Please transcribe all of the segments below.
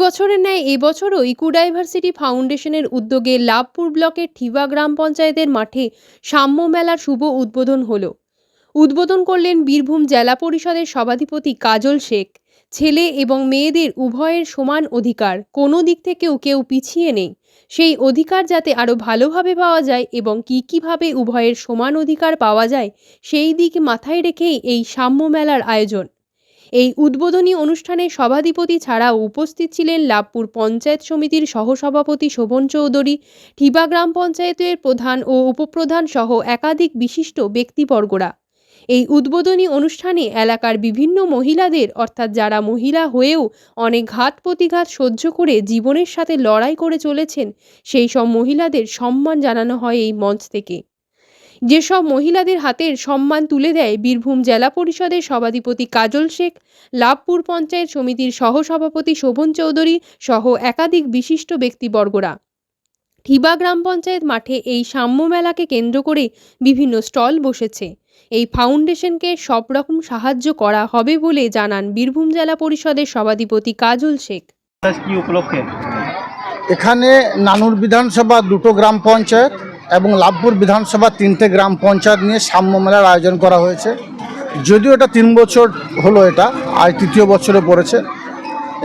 প্রতি বছরের ন্যায় এবছরও ইকোডাইভার্সিটি ফাউন্ডেশনের উদ্যোগে লাভপুর ব্লকের ঠিবা গ্রাম পঞ্চায়েতের মাঠে সাম্য মেলার শুভ উদ্বোধন হলো। উদ্বোধন করলেন বীরভূম জেলা পরিষদের সভাধিপতি কাজল শেখ। ছেলে এবং মেয়েদের উভয়ের সমান অধিকার, কোনো দিক থেকেও কেউ পিছিয়ে নেই। সেই অধিকার যাতে আরও ভালোভাবে পাওয়া যায় এবং কীভাবে উভয়ের সমান অধিকার পাওয়া যায় সেই দিক মাথায় রেখেই এই সাম্য মেলার আয়োজন। এই উদ্বোধনী অনুষ্ঠানে সভাধিপতি ছাড়াও উপস্থিত ছিলেন লাভপুর পঞ্চায়েত সমিতির সহসভাপতি শোভন চৌধুরী, ঠিবা গ্রাম পঞ্চায়েতের প্রধান ও উপপ্রধান সহ একাধিক বিশিষ্ট ব্যক্তিবর্গরা। এই উদ্বোধনী অনুষ্ঠানে এলাকার বিভিন্ন মহিলাদের, অর্থাৎ যারা মহিলা হয়েও অনেক ঘাত প্রতিঘাত সহ্য করে জীবনের সাথে লড়াই করে চলেছেন, সেই সব মহিলাদের সম্মান জানানো হয় এই মঞ্চ থেকে। যেসব মহিলাদের হাতের সম্মান তুলে দেয় বীরভূম জেলা পরিষদের সভাধিপতি কাজল শেখ, লাভপুর পঞ্চায়েত সমিতির সহসভাপতি শোভন চৌধুরী সহ একাধিক বিশিষ্ট ব্যক্তিবর্গরা। ঠিবা গ্রাম পঞ্চায়েত মাঠে এই সাম্য মেলাকে কেন্দ্র করে বিভিন্ন স্টল বসেছে। এই ফাউন্ডেশনকে সব রকম সাহায্য করা হবে বলে জানান বীরভূম জেলা পরিষদের সভাধিপতি কাজল শেখ। কি উপলক্ষে এখানে নানুর বিধানসভা 2টো গ্রাম পঞ্চায়েত এবং লাভপুর বিধানসভা 3টে গ্রাম পঞ্চায়েত নিয়ে সাম্য মেলার আয়োজন করা হয়েছে। যদিও এটা 3 বছর হলো, এটা আজ 3য় বছরে পড়েছে।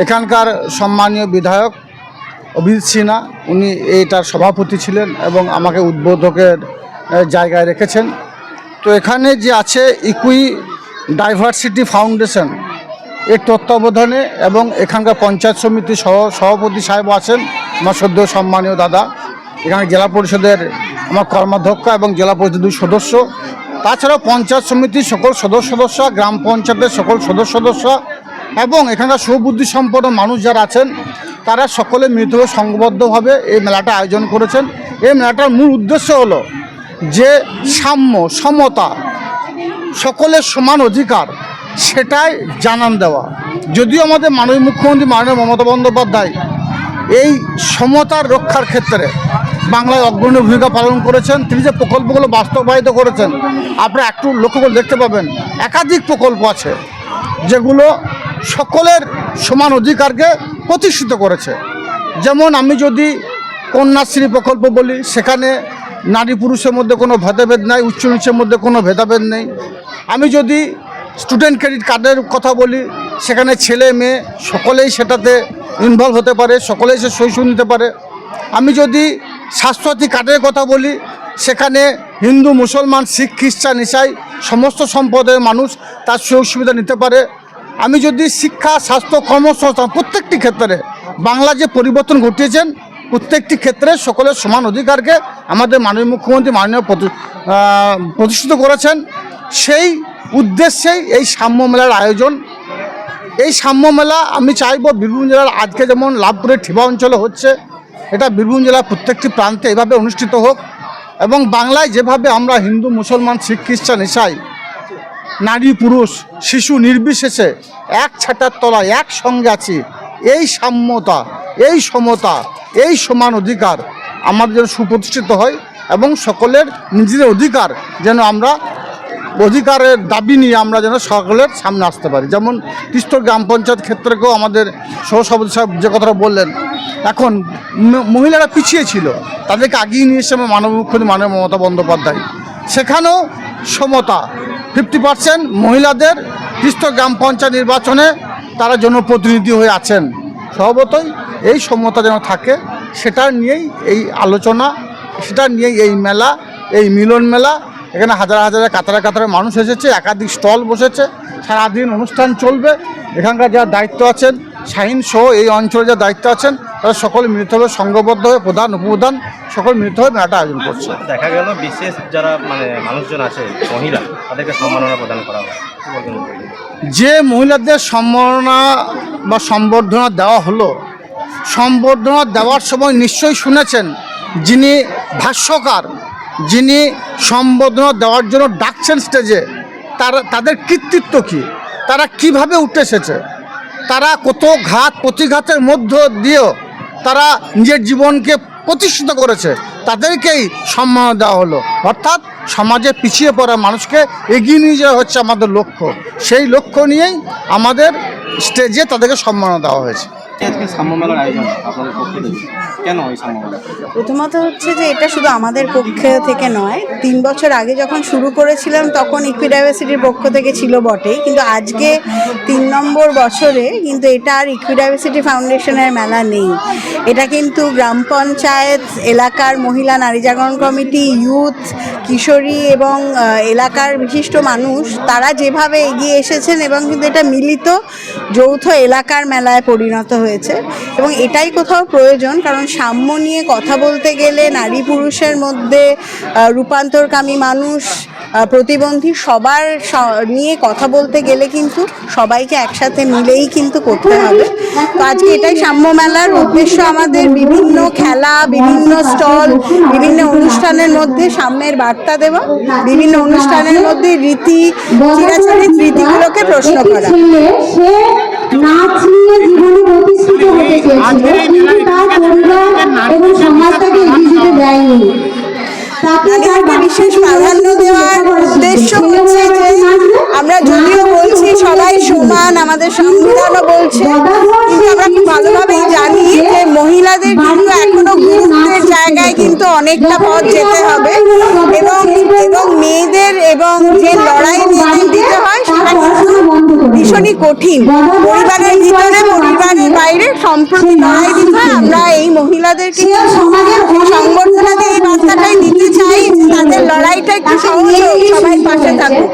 এখানকার সম্মানীয় বিধায়ক অভিজিৎ সিনহা উনি এইটার সভাপতি ছিলেন এবং আমাকে উদ্বোধকের জায়গায় রেখেছেন। তো এখানে যে আছে ইকোডাইভার্সিটি ফাউন্ডেশন এর তত্ত্বাবধানে এবং এখানকার পঞ্চায়েত সমিতির সভাপতি সাহেব আছেন, আমার সদ্য সম্মানীয় দাদা। এখানে জেলা পরিষদের আমার কর্মাধ্যক্ষ এবং জেলা পরিষদের 2 সদস্য, তাছাড়াও পঞ্চায়েত সমিতির সকল সদস্য, গ্রাম পঞ্চায়েতের সকল সদস্য এবং এখানকার সুবুদ্ধি সম্পন্ন মানুষ যারা আছেন তারা সকলে মিলিতভাবে সংঘবদ্ধভাবে এই মেলাটা আয়োজন করেছেন। এই মেলাটার মূল উদ্দেশ্য হলো যে সাম্য, সমতা, সকলের সমান অধিকার সেটাই জানান দেওয়া। যদিও আমাদের মাননীয় মুখ্যমন্ত্রী মাননীয় মমতা বন্দ্যোপাধ্যায় এই সমতার রক্ষার ক্ষেত্রে বাংলায় অগ্রণী ভূমিকা পালন করেছেন, তিনি যে প্রকল্পগুলো বাস্তবায়িত করেছেন আপনারা একটু লক্ষ্য করে দেখতে পাবেন। একাধিক প্রকল্প আছে যেগুলো সকলের সমান অধিকারকে প্রতিষ্ঠিত করেছে। যেমন আমি যদি কন্যাশ্রী প্রকল্প বলি, সেখানে নারী পুরুষের মধ্যে কোনো ভেদাভেদ নাই, উচ্চ নিচের মধ্যে কোনো ভেদাভেদ নেই। আমি যদি স্টুডেন্ট ক্রেডিট কার্ডের কথা বলি, সেখানে ছেলে মেয়ে সকলেই সেটাতে ইনভলভ হতে পারে, সকলেই সে সই নিতে পারে। আমি যদি স্বাস্থ্যসাথী কার্ডের কথা বলি, সেখানে হিন্দু, মুসলমান, শিখ, খ্রিস্টান, ইসাই সমস্ত সম্প্রদায়ের মানুষ তার সুযোগ সুবিধা নিতে পারে। আমি যদি শিক্ষা, স্বাস্থ্য, কর্মসংস্থান প্রত্যেকটি ক্ষেত্রে বাংলা যে পরিবর্তন ঘটিয়েছেন, প্রত্যেকটি ক্ষেত্রে সকলের সমান অধিকারকে আমাদের মাননীয় মুখ্যমন্ত্রী প্রতিষ্ঠিত করেছেন। সেই উদ্দেশ্যেই এই সাম্য মেলার আয়োজন। এই সাম্য মেলা আমি চাইব বীরভূম জেলার আজকে যেমন লাভপুরের ঠিবা অঞ্চলে হচ্ছে, এটা বীরভূম জেলার প্রত্যেকটি প্রান্তে এভাবে অনুষ্ঠিত হোক এবং বাংলায় যেভাবে আমরা হিন্দু, মুসলমান, শিখ, খ্রিস্টান, ইসাই, নারী পুরুষ, শিশু নির্বিশেষে এক ছাতার তলায় একসঙ্গে আছি, এই সাম্যতা, এই সমতা, এই সমান অধিকার আমাদের যেন সুপ্রতিষ্ঠিত হয় এবং সকলের নিজেদের অধিকার যেন আমরা অধিকারের দাবি নিয়ে আমরা যেন সকলের সামনে আসতে পারি। যেমন তিস্তর গ্রাম পঞ্চায়েত ক্ষেত্রেও আমাদের সহসভাপতি সাহেব যে কথাটা বললেন, এখন মহিলারা পিছিয়ে ছিল, তাদেরকে আগিয়ে নিয়ে এসে মাননীয় মুখ্যমন্ত্রী মাননীয় মমতা বন্দ্যোপাধ্যায় সেখানেও সমতা 50% মহিলাদের তিস্তর গ্রাম পঞ্চায়েত নির্বাচনে তারা জনপ্রতিনিধি হয়ে আছেন। স্বভাবতই এই সমতা যেন থাকে সেটা নিয়েই এই আলোচনা, সেটা নিয়েই এই মেলা, এই মিলন মেলা। এখানে হাজার হাজার কাতারে মানুষ এসেছে, একাধিক স্টল বসেছে, সারাদিন অনুষ্ঠান চলবে। এখানকার যারা দায়িত্ব আছেন, শাহিন সহ এই অঞ্চলে যারা দায়িত্ব আছেন, তারা সকলে মিলিতভাবে সংঘবদ্ধ হয়ে প্রধান উপপ্রধান সকল মিলিতভাবে মেলাটা আয়োজন করছে। দেখা গেল বিশেষ যারা মানুষজন আছে মহিলা, তাদেরকে সম্মাননা প্রদান করা হয়। যে মহিলাদের সম্মাননা বা সম্বর্ধনা দেওয়া হলো, সম্বর্ধনা দেওয়ার সময় নিশ্চয়ই শুনেছেন যিনি ভাষ্যকার, যিনি সম্বোধনা দেওয়ার জন্য ডাকছেন স্টেজে, তাদের কৃতিত্ব কী, তারা কিভাবে উঠে এসেছে, তারা কত ঘাত প্রতিঘাতের মধ্য দিয়েও তারা নিজের জীবনকে প্রতিষ্ঠিত করেছে, তাদেরকেই সম্মান দেওয়া হলো। অর্থাৎ সমাজে পিছিয়ে পড়া মানুষকে এগিয়ে নিয়ে যাওয়া হচ্ছে আমাদের লক্ষ্য। সেই লক্ষ্য নিয়েই আমাদের স্টেজে তাদেরকে সম্মান দেওয়া হয়েছে। আজকে সাম্য মেলার আয়োজন আপনাদের পক্ষ থেকে, কেন এই সাম্য মেলা? প্রথমত হচ্ছে যে এটা শুধু আমাদের পক্ষ থেকে নয়, 3 বছর আগে যখন শুরু করেছিলাম তখন ইকুইডাইভার্সিটির পক্ষ থেকে ছিল বটেই, কিন্তু আজকে 3 নম্বর বছরে কিন্তু এটা আর ইকুইডাইভার্সিটি ফাউন্ডেশনের মেলা নেই। এটা কিন্তু গ্রাম পঞ্চায়েত, এলাকার মহিলা নারী জাগরণ কমিটি, ইউথ, কিশোরী এবং এলাকার বিশিষ্ট মানুষ তারা যেভাবে এগিয়ে এসেছেন এবং কিন্তু এটা মিলিত যৌথ এলাকার মেলায় পরিণত হয়েছে এবং এটাই কোথাও প্রয়োজন। কারণ সাম্য নিয়ে কথা বলতে গেলে নারী পুরুষের মধ্যে রূপান্তরকামী মানুষ, প্রতিবন্ধী সবার নিয়ে কথা বলতে গেলে কিন্তু সবাইকে একসাথে মিলেই কিন্তু করতে হবে। তো আজকে এটাই সাম্য মেলার উদ্দেশ্য, আমাদের বিভিন্ন খেলা, বিভিন্ন স্টল, বিভিন্ন অনুষ্ঠানের মধ্যে সাম্যের বার্তা দেওয়া, বিভিন্ন অনুষ্ঠানের মধ্যে রীতি, চিরাচরিত রীতিগুলোকে প্রশ্ন করা। নাচ নিয়ে জীবনে প্রতিষ্ঠিত হতে চেয়েছিল, কিন্তু তার পরিবার এবং সমাজ তাকে এগিয়ে যেতে দেয়নি। নারীদেরকে বিশেষ প্রাধান্য দেওয়ার উদ্দেশ্য হচ্ছে যে আমরা যদিও বলছি সবাই সমান, আমাদের সংবিধানও বলছে, কিন্তু আমরা খুব ভালোভাবেই জানি যে মহিলাদের কিন্তু এখনো গুরুত্বের জায়গায় কিন্তু অনেকটা পথ যেতে হবে এবং মেয়েদের এবং যে লড়াই মেয়েদের দিতে হয় সেটা কিন্তু ভীষণই কঠিন। পরিবারের ভিতরে, পরিবারের বাইরে সম্প্রতি লড়াই দিতে হয়। আমরা এই মহিলাদেরকে সংবর্ধনা দিয়ে এই বার্তাটাই দিতে চাই, তাদের লড়াইটা একটু সহজ হোক, সবাই পাশে থাকুক।